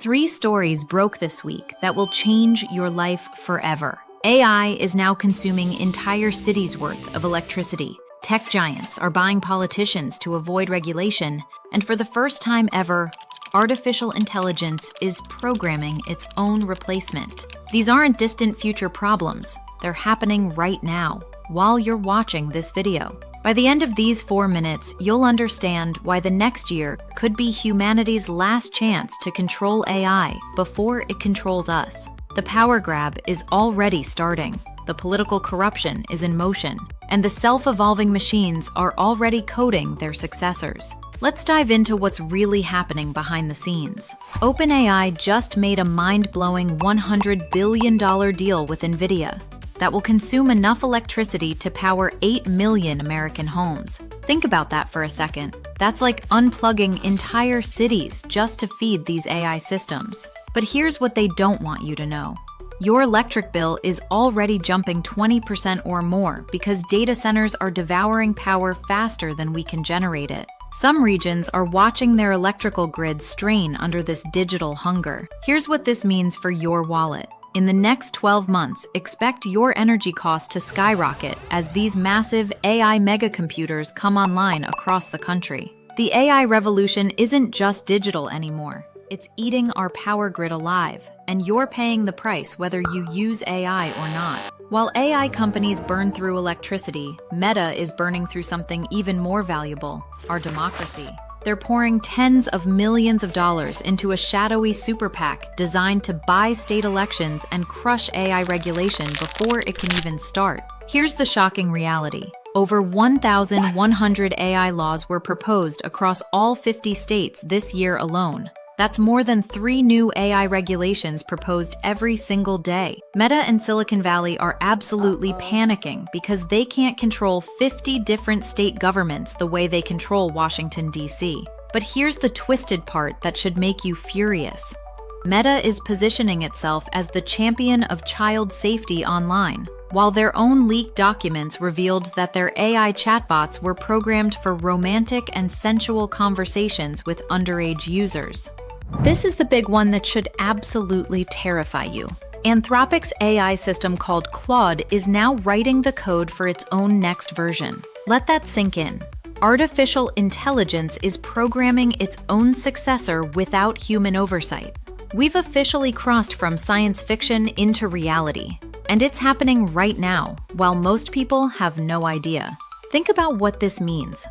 3 stories broke this week that will change your life forever. AI is now consuming entire cities' worth of electricity. Tech giants are buying politicians to avoid regulation, and for the first time ever, artificial intelligence is programming its own replacement. These aren't distant future problems. They're happening right now, while you're watching this video. By the end of these 4 minutes, you'll understand why the next year could be humanity's last chance to control AI before it controls us. The power grab is already starting. The political corruption is in motion, and the self-evolving machines are already coding their successors. Let's dive into what's really happening behind the scenes. OpenAI just made a mind-blowing $100 billion deal with Nvidia that will consume enough electricity to power 8 million American homes. Think about that for a second. That's like unplugging entire cities just to feed these AI systems. But here's what they don't want you to know. Your electric bill is already jumping 20% or more because data centers are devouring power faster than we can generate it. Some regions are watching their electrical grids strain under this digital hunger. Here's what this means for your wallet. In the next 12 months, expect your energy costs to skyrocket as these massive AI megacomputers come online across the country. The AI revolution isn't just digital anymore. It's eating our power grid alive, and you're paying the price whether you use AI or not. While AI companies burn through electricity, Meta is burning through something even more valuable: our democracy. They're pouring tens of millions of dollars into a shadowy Super PAC designed to buy state elections and crush AI regulation before it can even start. Here's the shocking reality. Over 1,100 AI laws were proposed across all 50 states this year alone. That's more than 3 new AI regulations proposed every single day. Meta and Silicon Valley are absolutely panicking because they can't control 50 different state governments the way they control Washington, D.C. But here's the twisted part that should make you furious. Meta is positioning itself as the champion of child safety online, while their own leaked documents revealed that their AI chatbots were programmed for romantic and sensual conversations with underage users. This is the big one that should absolutely terrify you. Anthropic's AI system called Claude is now writing the code for its own next version. Let that sink in. Artificial intelligence is programming its own successor without human oversight. We've officially crossed from science fiction into reality, and it's happening right now, while most people have no idea. Think about what this means.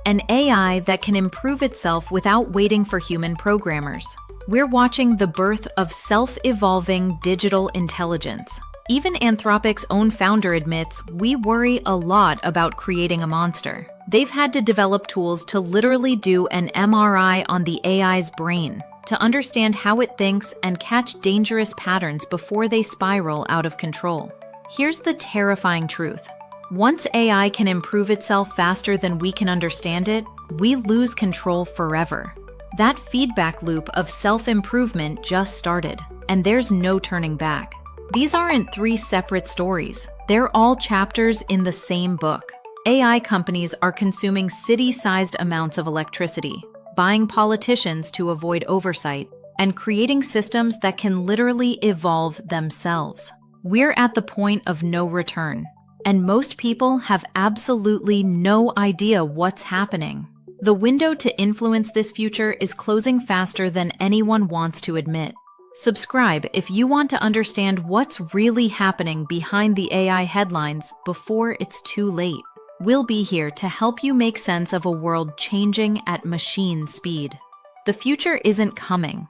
An AI that can improve itself without waiting for human programmers. We're watching the birth of self-evolving digital intelligence. Even Anthropic's own founder admits we worry a lot about creating a monster. They've had to develop tools to literally do an MRI on the AI's brain, to understand how it thinks and catch dangerous patterns before they spiral out of control. Here's the terrifying truth. Once AI can improve itself faster than we can understand it, we lose control forever. That feedback loop of self-improvement just started, and there's no turning back. These aren't 3 separate stories. They're all chapters in the same book. AI companies are consuming city-sized amounts of electricity, buying politicians to avoid oversight, and creating systems that can literally evolve themselves. We're at the point of no return. And most people have absolutely no idea what's happening. The window to influence this future is closing faster than anyone wants to admit. Subscribe if you want to understand what's really happening behind the AI headlines before it's too late. We'll be here to help you make sense of a world changing at machine speed. The future isn't coming.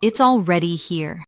It's already here.